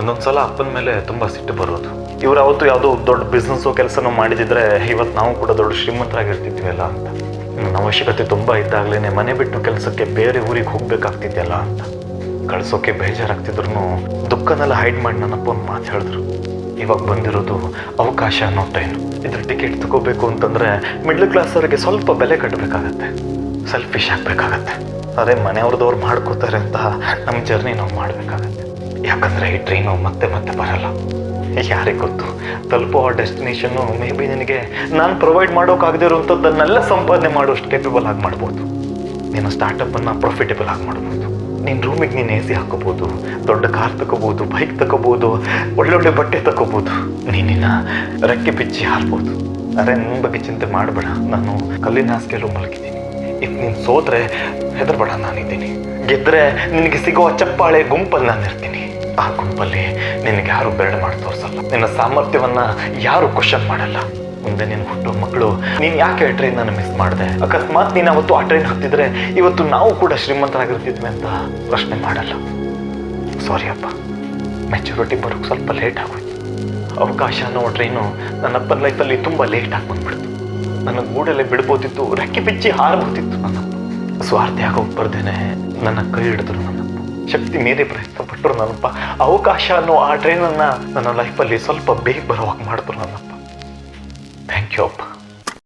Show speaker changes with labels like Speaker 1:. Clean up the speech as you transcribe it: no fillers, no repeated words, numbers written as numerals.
Speaker 1: ಒಂದೊಂದ್ಸಲ ಅಪ್ಪನ ಮೇಲೆ ತುಂಬ ಸಿಟ್ಟು ಬರೋದು. ಇವ್ರು ಅವತ್ತು ಯಾವುದೋ ದೊಡ್ಡ ಬಿಸ್ನೆಸ್ಸು ಕೆಲಸನೂ ಮಾಡಿದಿದ್ರೆ ಇವತ್ತು ನಾವು ಕೂಡ ದೊಡ್ಡ ಶ್ರೀಮಂತರಾಗಿರ್ತಿದ್ವಲ್ಲ ಅಂತ. ನನ್ನ ಅವಶ್ಯಕತೆ ತುಂಬ ಇದ್ದಾಗಲೇ ಮನೆ ಬಿಟ್ಟು ಕೆಲಸಕ್ಕೆ ಬೇರೆ ಊರಿಗೆ ಹೋಗ್ಬೇಕಾಗ್ತಿದ್ಯಲ್ಲ ಅಂತ. ಕಳ್ಸೋಕೆ ಬೇಜಾರಾಗ್ತಿದ್ರು ದುಃಖನೆಲ್ಲ ಹೈಡ್ ಮಾಡಿ ನನ್ನ ಅಪ್ಪ ಒಂದು ಮಾತು ಹೇಳಿದ್ರು. ಇವಾಗ ಬಂದಿರೋದು ಅವಕಾಶ ಅನ್ನೋ ಟೈಮ್. ಇದ್ರ ಟಿಕೆಟ್ ತಗೋಬೇಕು ಅಂತಂದರೆ ಮಿಡ್ಲ್ ಕ್ಲಾಸವರಿಗೆ ಸ್ವಲ್ಪ ಬೆಲೆ ಕಟ್ಟಬೇಕಾಗತ್ತೆ, ಸೆಲ್ಫಿಶ್ ಆಗಬೇಕಾಗತ್ತೆ. ಅದೇ ಮನೆಯವ್ರದವ್ರು ಮಾಡ್ಕೋತಾರೆ ಅಂತ ನಮ್ಮ ಜರ್ನಿ ನಾವು ಮಾಡಬೇಕಾಗತ್ತೆ. ಯಾಕಂದರೆ ಈ ಟ್ರೈನು ಮತ್ತೆ ಮತ್ತೆ ಬರಲ್ಲ. ಯಾರಿಗೆ ಗೊತ್ತು, ತಲುಪೋ ಡೆಸ್ಟಿನೇಷನ್ನು ಮೇ ಬಿ ನಿನಗೆ ನಾನು ಪ್ರೊವೈಡ್ ಮಾಡೋಕ್ಕಾಗದೇ ಇರುವಂಥದ್ದನ್ನೆಲ್ಲ ಸಂಪಾದನೆ ಮಾಡೋಷ್ಟು ಕೇಪಬಲ್ ಆಗಿ ಮಾಡ್ಬೋದು. ನೀನು ಸ್ಟಾರ್ಟಪ್ಪನ್ನು ಪ್ರಾಫಿಟೇಬಲ್ ಆಗಿ ಮಾಡ್ಬೋದು. ನಿನ್ನ ರೂಮಿಗೆ ನೀನು AC ಹಾಕೋಬೋದು, ದೊಡ್ಡ ಕಾರ್ ತಗೋಬೋದು, ಬೈಕ್ ತಗೋಬೋದು, ಒಳ್ಳೊಳ್ಳೆ ಬಟ್ಟೆ ತಗೋಬೋದು. ನೀನಿನ್ನ ರೆಕ್ಕೆ ಬಿಚ್ಚಿ ಹಾರ್ಬೋದು. ಅರೆ ನನ್ನ ಬಗ್ಗೆ ಚಿಂತೆ ಮಾಡಬೇಡ, ನಾನು ಕಲ್ಲಿನ ಹಾಸಿಗೆಲ್ಲೂ ಮಲಗಿದ್ದೀನಿ. ಇಫ್ ನೀನು ಸೋತ್ರೆ ಹೆದರ್ಬೇಡ, ನಾನಿದ್ದೀನಿ. ಗೆದ್ದರೆ ನಿನಗೆ ಸಿಗುವ ಚಪ್ಪಾಳೆ ಗುಂಪಲ್ಲಿ ನಾನು ಇರ್ತೀನಿ. ಆ ಗುಂಪಲ್ಲಿ ನಿನಗೆ ಯಾರು ಬೆರಳು ಮಾಡಿ ತೋರಿಸಲ್ಲ. ನಿನ್ನ ಸಾಮರ್ಥ್ಯವನ್ನು ಯಾರು ಕ್ವಶನ್ ಮಾಡಲ್ಲ. ಮುಂದೆ ನೀನು ಹುಟ್ಟೋ ಮಕ್ಕಳು ನೀನು ಯಾಕೆ ಟ್ರೈನನ್ನು ಮಿಸ್ ಮಾಡಿದೆ, ಅಕಸ್ಮಾತ್ ನೀನು ಅವತ್ತು ಆ ಟ್ರೈನ್ ಹತ್ತಿದ್ರೆ ಇವತ್ತು ನಾವು ಕೂಡ ಶ್ರೀಮಂತರಾಗಿರ್ತಿದ್ವಿ ಅಂತ ಪ್ರಶ್ನೆ ಮಾಡಲ್ಲ. ಸಾರಿ ಅಪ್ಪ, ಮೆಚುರಿಟಿ ಬರೋಕ್ಕೆ ಸ್ವಲ್ಪ ಲೇಟ್ ಆಗೋಯ್ತು. ಅವಕಾಶ ಅನ್ನೋ ಟ್ರೈನು ನನ್ನಪ್ಪನ ಲೈಫಲ್ಲಿ ತುಂಬ ಲೇಟಾಗಿ ಬಂದ್ಬಿಡ್ತು. ನನ್ನ ಗೂಡಲ್ಲೇ ಬಿಡ್ಬೋದಿತ್ತು, ರೆಕ್ಕೆ ಬಿಚ್ಚಿ ಹಾರಬೋದಿತ್ತು. ನನ್ನಪ್ಪ ಸ್ವಾರ್ಥಿ ಆಗೋಗಿ ಬರ್ದೇನೆ ನನ್ನ ಕೈ ಹಿಡಿದ್ರು. ನನ್ನಪ್ಪ ಶಕ್ತಿ ಮೀರಿ ಪ್ರಯತ್ನ ಪಟ್ಟರು. ನನ್ನಪ್ಪ ಅವಕಾಶ ಅನ್ನೋ ಆ ಟ್ರೈನನ್ನು ನನ್ನ ಲೈಫಲ್ಲಿ ಸ್ವಲ್ಪ ಬೇಗ ಬರೋವಾಗ ಮಾಡಿದ್ರು. ನನ್ನಪ್ಪ ಥ್ಯಾಂಕ್ ಯು ಅಪ್ಪ.